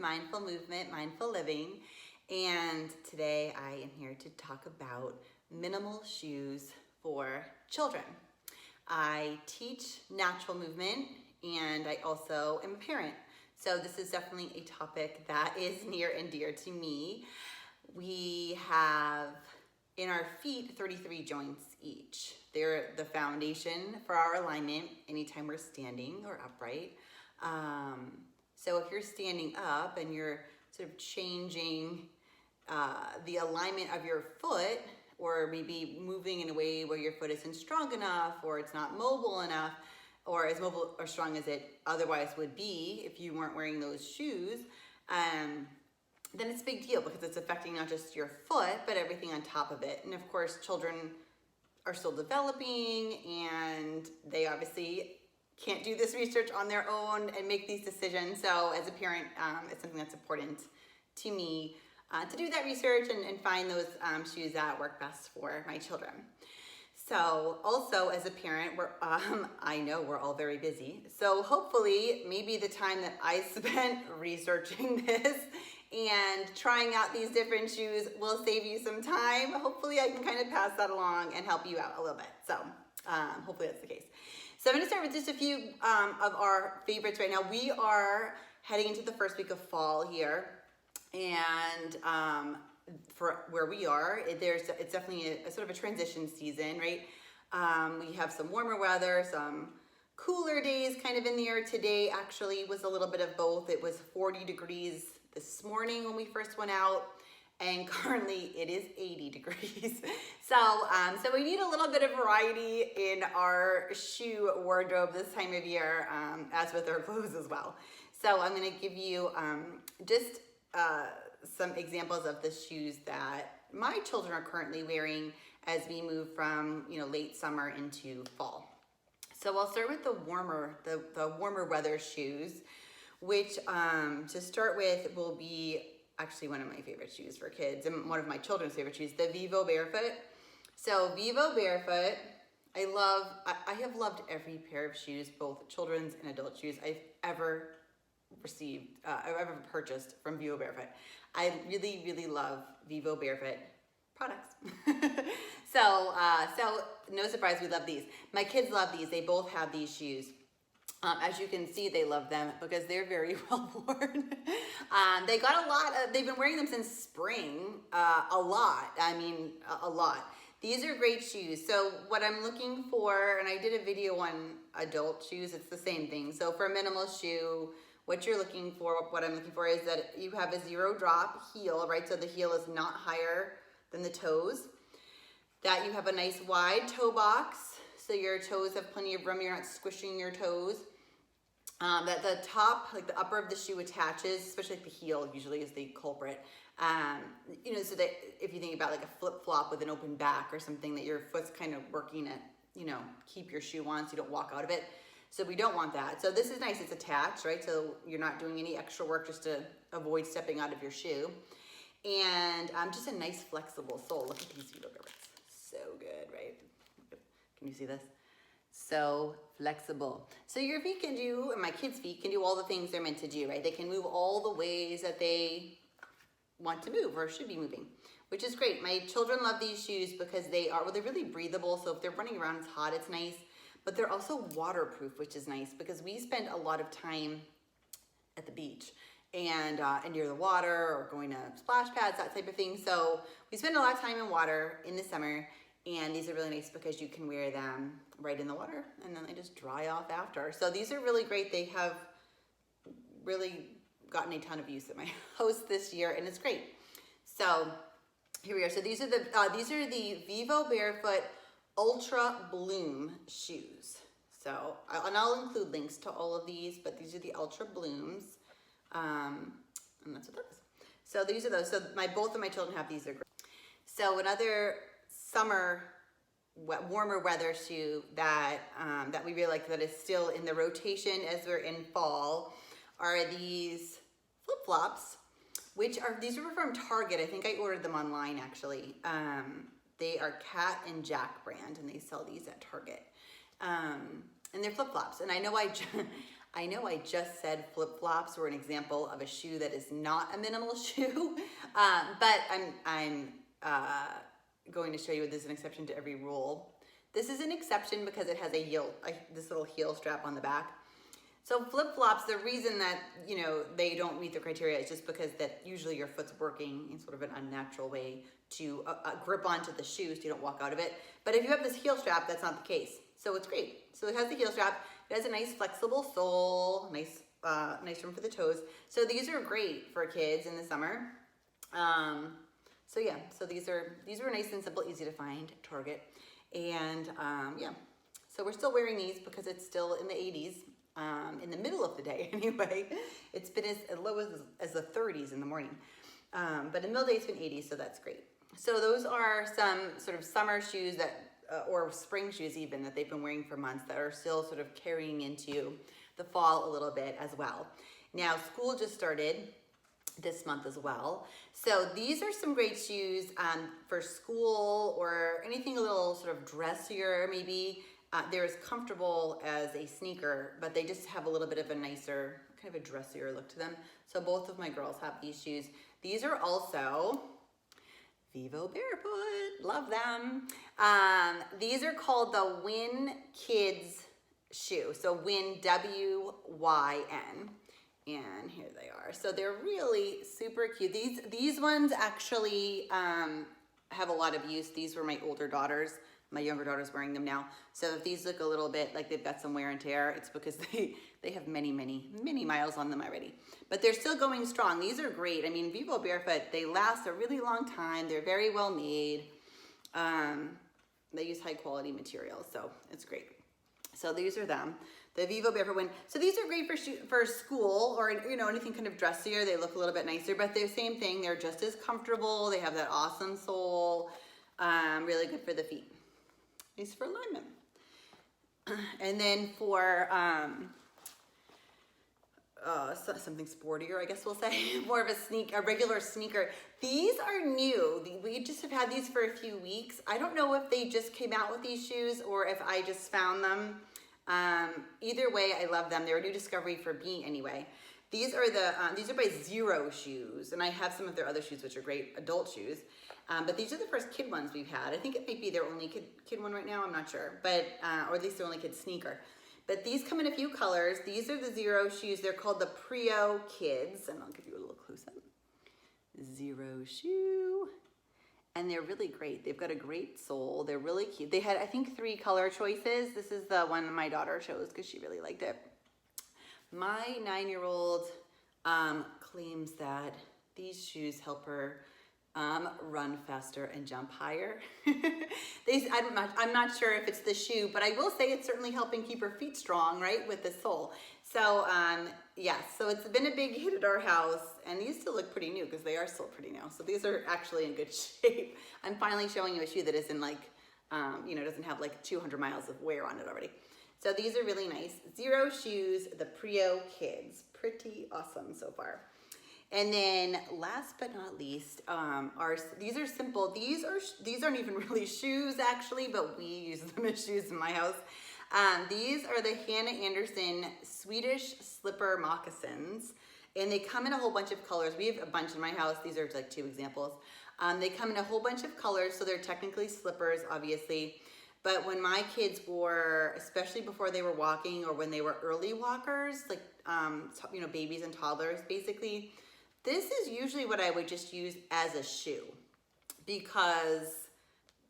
Mindful Movement, Mindful Living, and today I am here to talk about minimal shoes for children. I teach natural movement and I also am a parent, so this is definitely a topic that is near and dear to me. We have in our feet 33 joints each. They're the foundation for our alignment anytime we're standing or upright. So if you're standing up and you're sort of changing the alignment of your foot, or maybe moving in a way where your foot isn't strong enough, or it's not mobile enough, or as mobile or strong as it otherwise would be if you weren't wearing those shoes, then it's a big deal because it's affecting not just your foot, but everything on top of it. And of course, children are still developing and they obviously can't do this research on their own and make these decisions. So as a parent, it's something that's important to me to do that research and find those shoes that work best for my children. So also as a parent, I know we're all very busy. So hopefully maybe the time that I spent researching this and trying out these different shoes will save you some time. Hopefully I can kind of pass that along and help you out a little bit. So hopefully that's the case. So I'm going to start with just a few of our favorites right now. We are heading into the first week of fall here, and for where we are, it's definitely a sort of a transition season, right? We have some warmer weather, some cooler days kind of in the air. Today actually was a little bit of both. It was 40 degrees this morning when we first went out, and currently it is 80 degrees. So we need a little bit of variety in our shoe wardrobe this time of year, as with our clothes as well. So I'm gonna give you just some examples of the shoes that my children are currently wearing as we move from late summer into fall. So I'll start with the warmer weather shoes, which to start with will be actually one of my favorite shoes for kids and one of my children's favorite shoes, the Vivo Barefoot. So Vivo Barefoot, I have loved every pair of shoes, both children's and adult shoes I've ever received, I've ever purchased from Vivo Barefoot. I really, really love Vivo Barefoot products. So no surprise, we love these. My kids love these. They both have these shoes. As you can see, they love them because they're very well worn. They got a lot they've been wearing them since spring, a lot. These are great shoes. So what I'm looking for, and I did a video on adult shoes, it's the same thing. So for a minimal shoe, what I'm looking for is that you have a zero drop heel, right? So the heel is not higher than the toes. That you have a nice wide toe box, so your toes have plenty of room, you're not squishing your toes. That the top, like the upper of the shoe attaches, especially like the heel usually is the culprit. So that if you think about like a flip-flop with an open back or something, that your foot's kind of working at, keep your shoe on so you don't walk out of it. So we don't want that. So this is nice, it's attached, right? So you're not doing any extra work just to avoid stepping out of your shoe. And just a nice flexible sole. Look at these Vivo Barefoot. So good, right? Can you see this? So flexible. So your feet can do, and my kids' feet can do all the things they're meant to do, right? They can move all the ways that they want to move or should be moving, which is great. My children love these shoes because they're really breathable. So if they're running around, it's hot, it's nice. But they're also waterproof, which is nice because we spend a lot of time at the beach and near the water or going to splash pads, that type of thing. So we spend a lot of time in water in the summer, and these are really nice because you can wear them right in the water and then they just dry off after. So these are really great. They have really gotten a ton of use at my house this year, and it's great. So here we are. So these are the Vivo Barefoot Ultra Bloom shoes. So I'll include links to all of these, but these are the Ultra Blooms. And that's what that is. So these are those. So both of my children have these. Are great. So another summer warmer weather shoe that we really like, that is still in the rotation as we're in fall, are these flip-flops, these are from Target. I think I ordered them online actually. They are Cat and Jack brand, and they sell these at Target. And they're flip-flops. And I know I know I just said flip-flops were an example of a shoe that is not a minimal shoe, but I'm going to show you this is an exception to every rule. This is an exception because it has this little heel strap on the back. So flip-flops, the reason that, they don't meet the criteria is just because that usually your foot's working in sort of an unnatural way to grip onto the shoe so you don't walk out of it. But if you have this heel strap, that's not the case. So it's great. So it has the heel strap. It has a nice flexible sole, nice room for the toes. So these are great for kids in the summer. So these are nice and simple, easy to find, Target. And so we're still wearing these because it's still in the 80s. In the middle of the day anyway. It's been as low as the 30s in the morning. But in the middle of the day it's been 80s, so that's great. So those are some sort of summer shoes or spring shoes even, that they've been wearing for months that are still sort of carrying into the fall a little bit as well. Now school just started this month as well. So these are some great shoes for school or anything a little sort of dressier maybe. They're as comfortable as a sneaker, but they just have a little bit of a nicer, kind of a dressier look to them. So both of my girls have these shoes. These are also Vivo Barefoot, love them. These are called the Wyn Kids shoe. So Wyn, W-Y-N. And here they are. So they're really super cute. These ones actually have a lot of use. These were my older daughters. My younger daughter's wearing them now. So if these look a little bit like they've got some wear and tear, it's because they have many, many, many miles on them already. But they're still going strong. These are great. I mean, Vivo Barefoot, they last a really long time. They're very well made. They use high quality materials, so it's great. So these are them. The Vivo Barefoot Wyn. So these are great for school or anything kind of dressier. They look a little bit nicer, but they're the same thing. They're just as comfortable. They have that awesome sole. Really good for the feet. These for alignment. And then for something sportier, I guess we'll say, more of a regular sneaker. These are new. We just have had these for a few weeks. I don't know if they just came out with these shoes or if I just found them. Either way, I love them. They're a new discovery for me anyway. These are by Xero shoes, and I have some of their other shoes, which are great adult shoes. But these are the first kid ones we've had. I think it might be their only kid one right now. I'm not sure, but or at least their only kid sneaker. But these come in a few colors. These are the Xero shoes. They're called the Prio Kids, and I'll give you a little close up. Xero shoe, and they're really great. They've got a great sole. They're really cute. They had, I think, 3 color choices. This is the one my daughter chose because she really liked it. My 9-year-old claims that these shoes help her run faster and jump higher. I'm not sure if it's the shoe, but I will say it's certainly helping keep her feet strong, right, with the sole. So yes, so it's been a big hit at our house, and these still look pretty new because they are still pretty new. So these are actually in good shape. I'm finally showing you a shoe that isn't like, doesn't have like 200 miles of wear on it already. So these are really nice. Xero shoes, the Prio Kids. Pretty awesome so far. And then last but not least, these are simple. These aren't even really shoes actually, but we use them as shoes in my house. These are the Hannah Anderson Swedish slipper moccasins, and they come in a whole bunch of colors. We have a bunch in my house. These are like 2 examples. They come in a whole bunch of colors, so they're technically slippers, obviously. But when my kids wore, especially before they were walking or when they were early walkers, like babies and toddlers, basically, this is usually what I would just use as a shoe because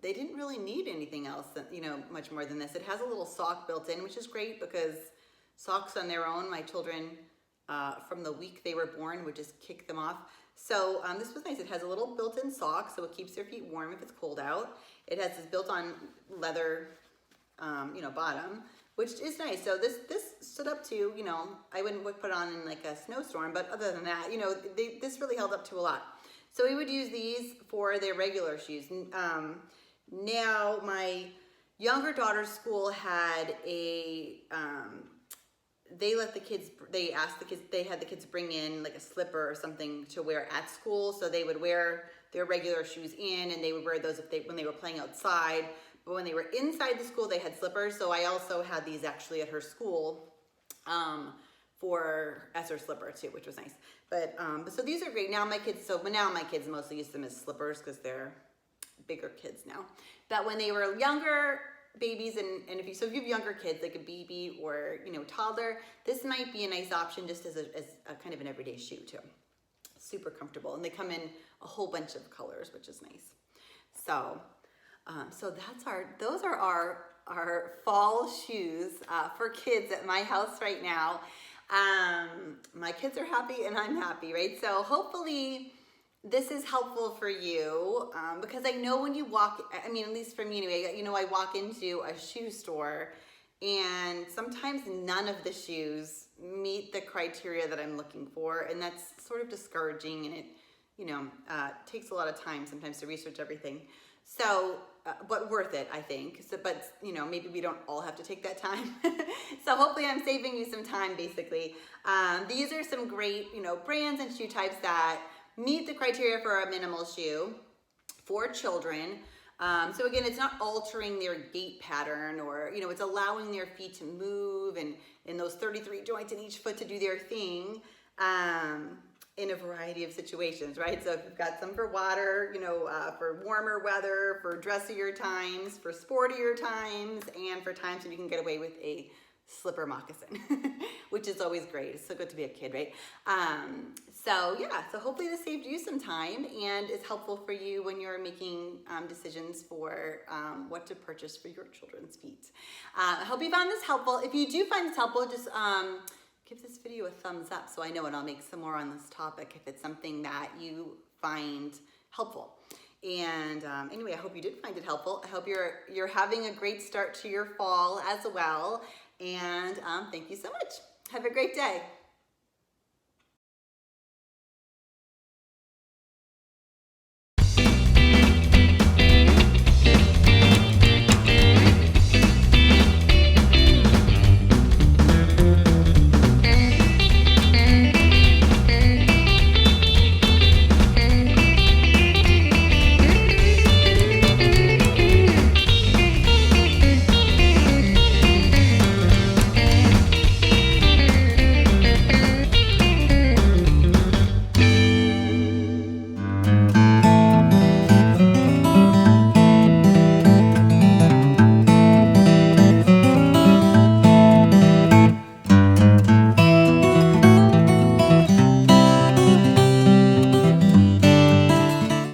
they didn't really need anything else, much more than this. It has a little sock built in, which is great because socks on their own, my children, from the week they were born, would just kick them off. So this was nice. It has a little built-in sock, so it keeps their feet warm if it's cold out. It has this built-on leather, bottom, which is nice. So this stood up to, I wouldn't put it on in like a snowstorm, but other than that, this really held up to a lot. So we would use these for their regular shoes. Now my younger daughter's school had they had the kids bring in like a slipper or something to wear at school. So they would wear their regular shoes in, and they would wear those when they were playing outside. But when they were inside the school, they had slippers. So I also had these actually at her school as their slipper too, which was nice. But so these are great. Now my kids mostly use them as slippers because they're bigger kids now. But when they were younger babies, and if you have younger kids, like a baby or toddler, this might be a nice option just as a kind of an everyday shoe too. Super comfortable, and they come in a whole bunch of colors, which is nice. So those are our fall shoes for kids at my house right now. My kids are happy and I'm happy, right? So hopefully this is helpful for you, because I know when you walk, at least for me anyway, I walk into a shoe store and sometimes none of the shoes meet the criteria that I'm looking for, and that's sort of discouraging, and it takes a lot of time sometimes to research everything. So, but worth it, I think. So, but maybe we don't all have to take that time. So hopefully I'm saving you some time, basically. These are some great, brands and shoe types that meet the criteria for a minimal shoe for children. So again, it's not altering their gait pattern, or, it's allowing their feet to move and those 33 joints in each foot to do their thing. In a variety of situations, right? So if you've got some for water, for warmer weather, for dressier times, for sportier times, and for times when you can get away with a slipper moccasin, which is always great. It's so good to be a kid, right? So hopefully this saved you some time and is helpful for you when you're making decisions for what to purchase for your children's feet. I hope you found this helpful. If you do find this helpful, just give this video a thumbs up so I know, and I'll make some more on this topic if it's something that you find helpful. And anyway, I hope you did find it helpful. I hope you're having a great start to your fall as well. And thank you so much. Have a great day.